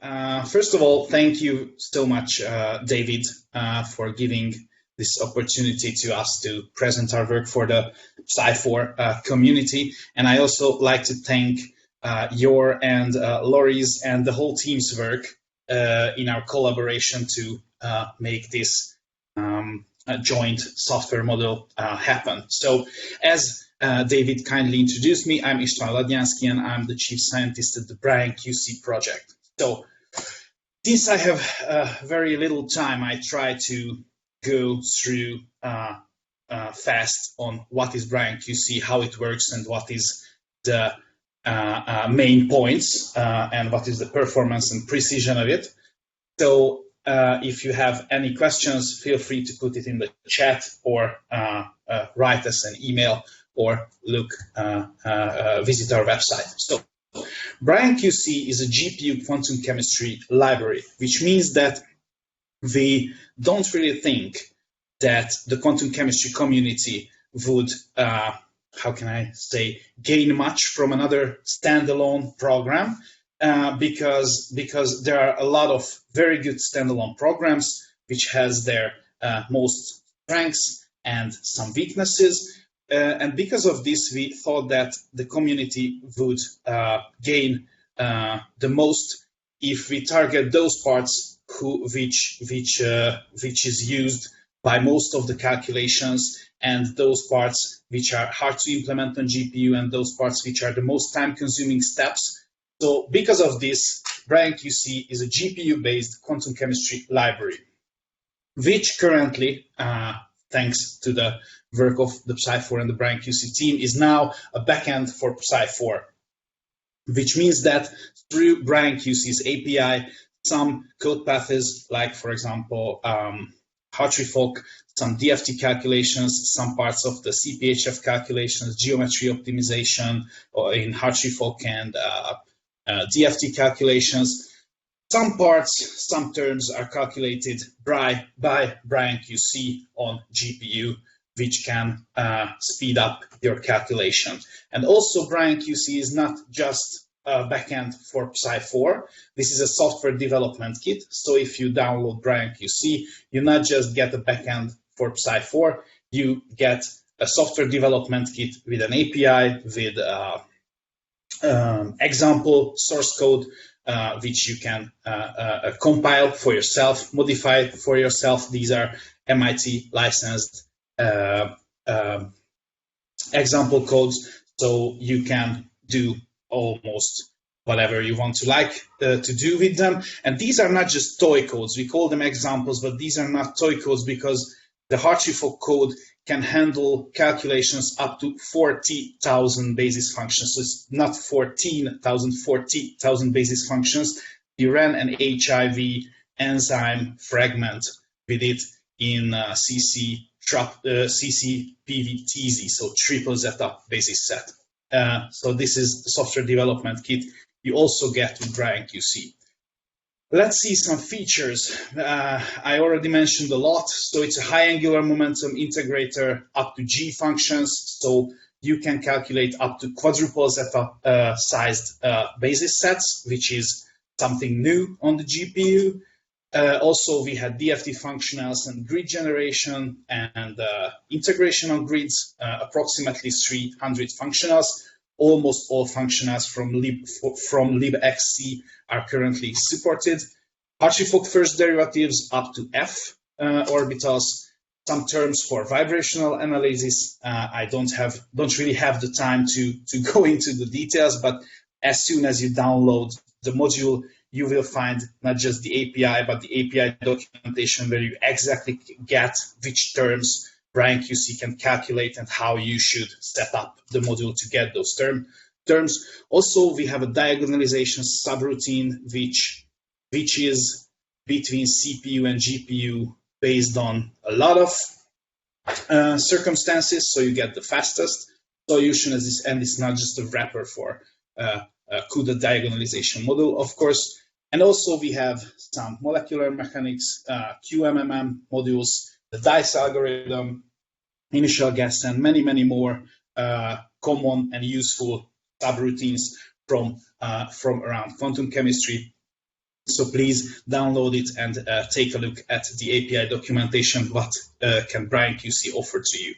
First of all, thank you so much, David, for giving this opportunity to us to present our work for the Psi4 community. And I also like to thank your and Laurie's and the whole team's work in our collaboration to make this joint software model happen. So as David kindly introduced me, I'm István Ladjánszki and I'm the chief scientist at the BrianQC project. So since I have very little time, I try to go through fast on what is BrianQC, how it works, and what is the main points and what is the performance and precision of it. So if you have any questions, feel free to put it in the chat or write us an email or visit our website. So BrianQC is a GPU quantum chemistry library, which means that we don't really think that the quantum chemistry community would, how can I say, gain much from another standalone program, because there are a lot of very good standalone programs which has their most strengths and some weaknesses. And because of this, we thought that the community would gain the most if we target those parts which is used by most of the calculations, and those parts which are hard to implement on GPU, and those parts which are the most time-consuming steps. So because of this, BrianQC is a GPU-based quantum chemistry library, which currently, thanks to the work of the Psi4 and the BrianQC team, is now a backend for Psi4, which means that through BrianQC's API, some code paths, like for example, Hartree-Fock, some DFT calculations, some parts of the CPHF calculations, geometry optimization, or in Hartree-Fock and DFT calculations. Some parts, some terms are calculated by BrianQC on GPU, which can speed up your calculation. And also BrianQC is not just a backend for Psi4. This is a software development kit. So if you download BrianQC, you not just get a backend for Psi4, you get a software development kit with an API, with example source code, which you can compile for yourself, modify for yourself. These are MIT licensed example codes, so you can do almost whatever you want to do with them. And these are not just toy codes. We call them examples, but these are not toy codes because the Hartree-Fock code can handle calculations up to 40,000 basis functions. So it's not 14,000, 40,000 basis functions. You ran an HIV enzyme fragment with it in CC-PVTZ, so triple zeta basis set. So this is the software development kit you also get with BrianQC. Let's see some features. I already mentioned a lot. So it's a high angular momentum integrator up to G functions. So you can calculate up to quadruple zeta sized basis sets, which is something new on the GPU. Also, we had DFT functionals and grid generation and integration on grids, approximately 300 functionals. Almost all functionals from libxc are currently supported. Hartree-Fock first derivatives up to F orbitals. Some terms for vibrational analysis. I don't really have the time to go into the details, but as soon as you download the module, you will find not just the API, but the API documentation where you exactly get which terms BrianQC can calculate and how you should set up the module to get those terms. Also, we have a diagonalization subroutine, which is between CPU and GPU based on a lot of circumstances, so you get the fastest solution, and it's not just a wrapper for CUDA diagonalization model, of course. And also we have some molecular mechanics, QMMM modules, the DICE algorithm, initial guess, and many, many more common and useful subroutines from around quantum chemistry. So please download it and take a look at the API documentation, what can BrianQC offer to you.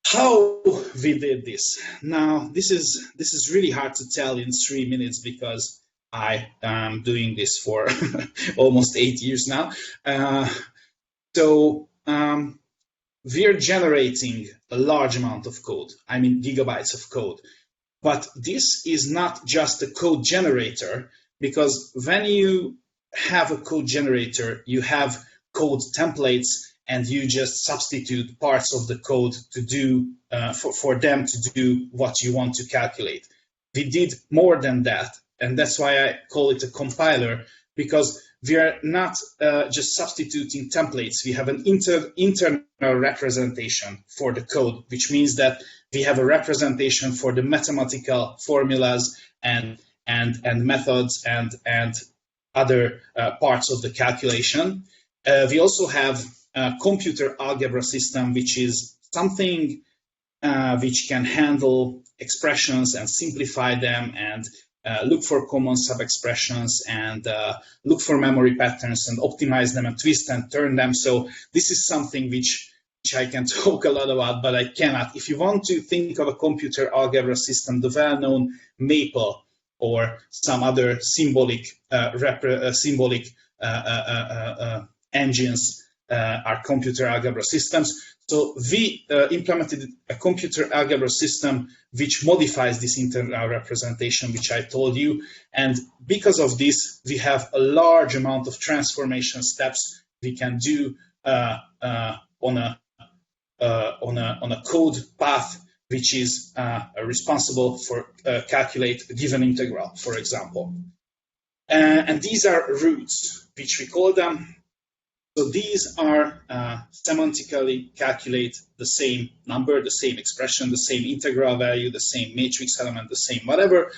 How we did this. Now, this is really hard to tell in 3 minutes because I am doing this for almost 8 years now. We are generating a large amount of code, I mean gigabytes of code. But this is not just a code generator, because when you have a code generator, you have code templates and you just substitute parts of the code to do for them to do what you want to calculate. We did more than that, and that's why I call it a compiler, because we are not just substituting templates. We have an internal representation for the code, which means that we have a representation for the mathematical formulas and methods and other parts of the calculation. We also have a computer algebra system, which is something which can handle expressions and simplify them and look for common sub-expressions and look for memory patterns and optimize them and twist and turn them. So this is something which I can talk a lot about, but I cannot. If you want to think of a computer algebra system, the well-known Maple or some other symbolic engines are computer algebra systems. So we implemented a computer algebra system which modifies this internal representation, which I told you. And because of this, we have a large amount of transformation steps we can do on a code path which is responsible for calculate a given integral, for example. And these are roots, which we call them. So these are semantically calculate the same number, the same expression, the same integral value, the same matrix element, the same whatever,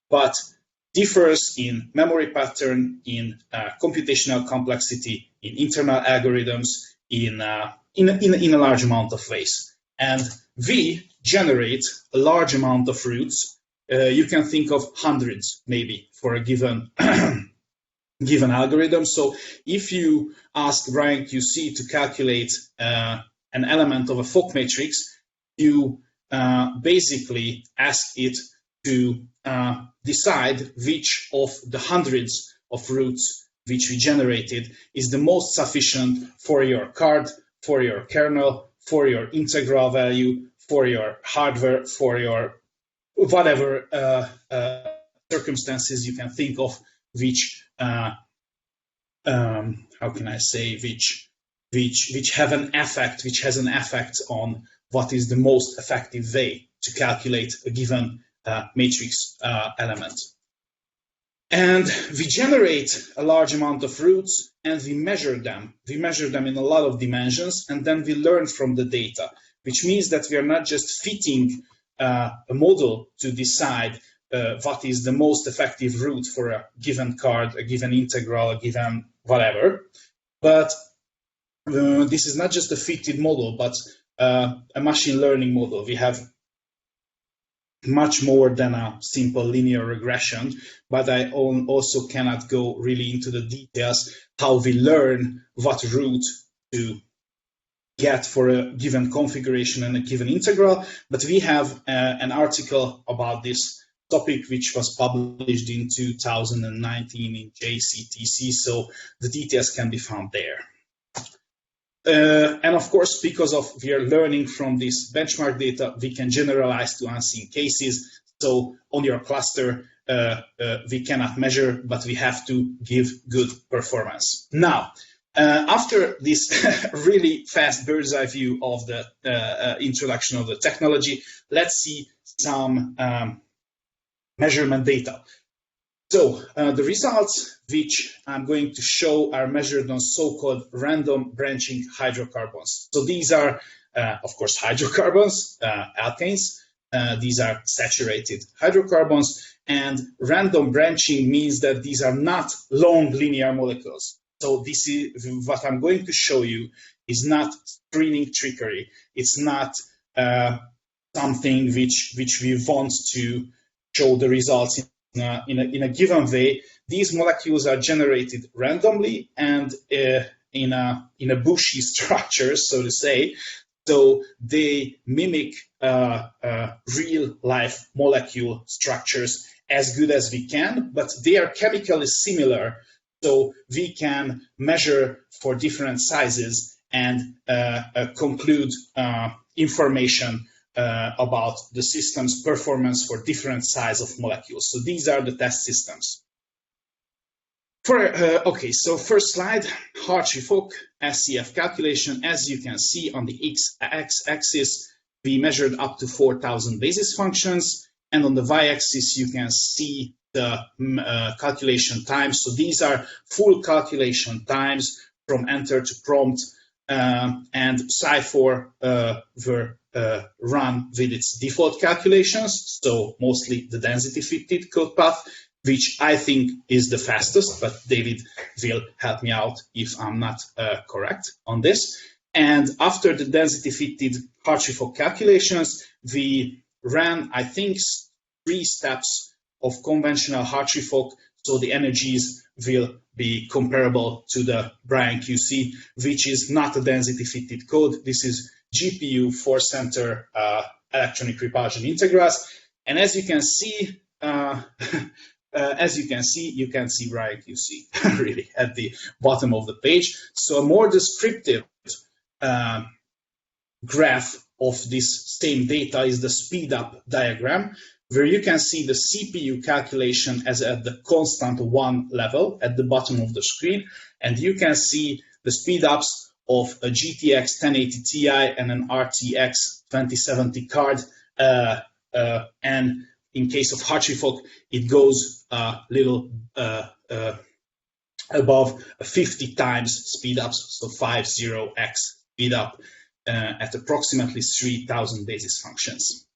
but differs in memory pattern, in computational complexity, in internal algorithms, in a large amount of ways. And we generate a large amount of roots. You can think of hundreds maybe for a given given algorithm. So if you ask BrianQC to calculate an element of a Fock matrix, you basically ask it to decide which of the hundreds of roots which we generated is the most sufficient for your card, for your kernel, for your integral value, for your hardware, for your whatever circumstances you can think of, which how can I say, which have an effect, which has an effect on what is the most effective way to calculate a given matrix element. And we generate a large amount of roots and we measure them. We measure them in a lot of dimensions, and then we learn from the data, which means that we are not just fitting a model to decide what is the most effective route for a given card, a given integral, a given whatever. But this is not just a fitted model, but a machine learning model. We have much more than a simple linear regression, but I also cannot go really into the details how we learn what route to get for a given configuration and a given integral. But we have an article about this topic which was published in 2019 in JCTC, so the details can be found there. And of course, because we are learning from this benchmark data, we can generalize to unseen cases. So on your cluster, we cannot measure, but we have to give good performance. Now, after this really fast bird's eye view of the introduction of the technology, let's see some measurement data. So the results which I'm going to show are measured on so-called random branching hydrocarbons. So these are, of course, hydrocarbons, alkanes. These are saturated hydrocarbons. And random branching means that these are not long linear molecules. So this is what I'm going to show you is not screening trickery. It's not something which we want to show the results in a given way, these molecules are generated randomly and in a bushy structure, so to say. So they mimic real life molecule structures as good as we can, but they are chemically similar. So we can measure for different sizes and conclude information about the system's performance for different size of molecules. So these are the test systems. Okay, so first slide, HF-SCF calculation. As you can see on the x-axis, we measured up to 4,000 basis functions, and on the y-axis you can see the calculation times. So these are full calculation times from enter to prompt, and Psi4 were run with its default calculations, so mostly the density-fitted code path, which I think is the fastest, but David will help me out if I'm not correct on this. And after the density-fitted Hartree-Fock calculations, we ran, I think, 3 steps of conventional Hartree-Fock, so the energies will be comparable to the BrianQC, which is not a density-fitted code. This is GPU four-center electronic repulsion integrals, and as you can see, you can see BrianQC really at the bottom of the page. So a more descriptive graph of this same data is the speed up diagram, where you can see the CPU calculation as at the constant 1 level at the bottom of the screen, and you can see the speed ups of a GTX 1080 Ti and an RTX 2070 card, and in case of Hartree-Fock, it goes a little above 50 times speed ups, so 50x speed up at approximately 3,000 basis functions.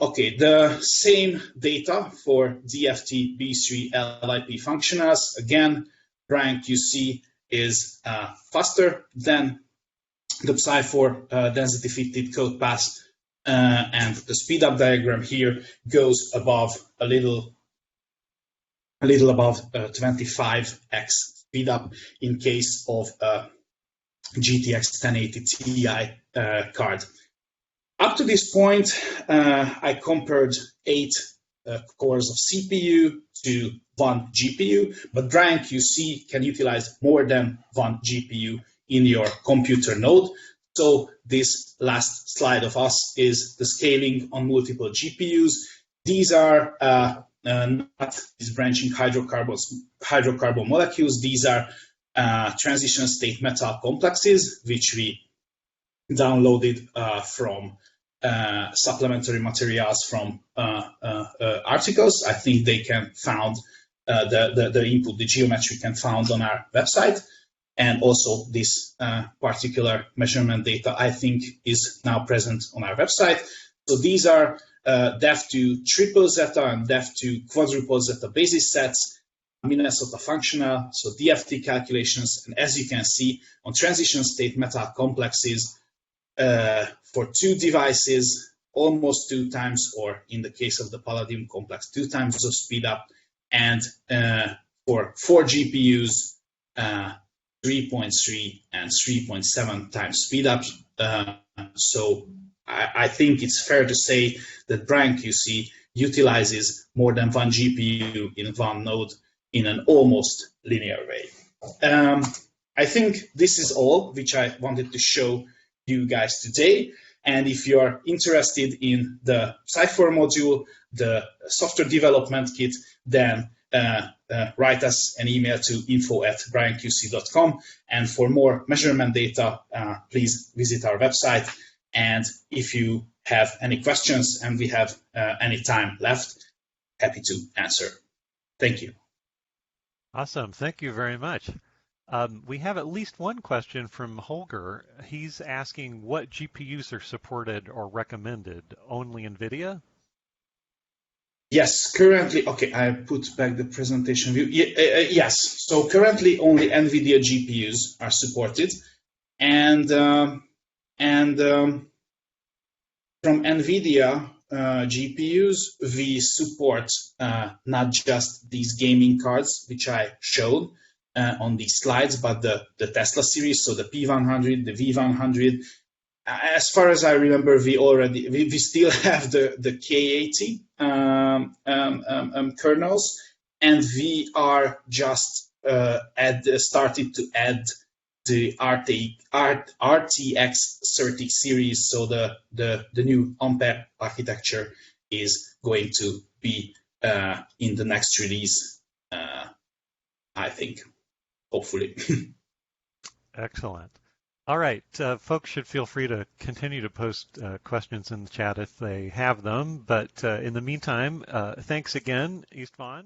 Okay, the same data for DFT B3 LIP functionals. Again, BrianQC is faster than the Psi4 density-fitted code path, and the speed up diagram here goes above a little above 25x speed up in case of GTX 1080 Ti card. Up to this point, I compared 8 cores of CPU to 1 GPU, but BrianQC can utilize more than 1 GPU in your computer node. So this last slide of us is the scaling on multiple GPUs. These are not these branching hydrocarbon molecules. These are transition state metal complexes, which we downloaded from supplementary materials from articles. I think they can found the input, the geometry can found on our website. And also this particular measurement data, I think, is now present on our website. So these are def2 triple zeta and def2 quadruple zeta basis sets, Minnesota functional, so DFT calculations. And as you can see, on transition state metal complexes, for 2 devices, almost 2 times, or in the case of the palladium complex, 2 times of speed up, and for 4 GPUs, 3.3 and 3.7 times speed up. So I think it's fair to say that BrianQC utilizes more than 1 GPU in 1 node in an almost linear way. I think this is all which I wanted to show you guys today. And if you are interested in the Psi4 module, the software development kit, then write us an email to info@brianqc.com. And for more measurement data, please visit our website. And if you have any questions and we have any time left, happy to answer. Thank you. Awesome. Thank you very much. We have at least one question from Holger. He's asking what GPUs are supported or recommended, only NVIDIA? Yes, currently, okay, I put back the presentation view. Yes, so currently only NVIDIA GPUs are supported. And from NVIDIA, GPUs, we support not just these gaming cards, which I showed on these slides, but the Tesla series, so the P100, the V100. As far as I remember, we still have the K80 kernels, and we are just started to add the RTX 30 series, so the new Ampere architecture is going to be in the next release, I think, hopefully. Excellent. All right, folks should feel free to continue to post questions in the chat if they have them. But in the meantime, thanks again, István.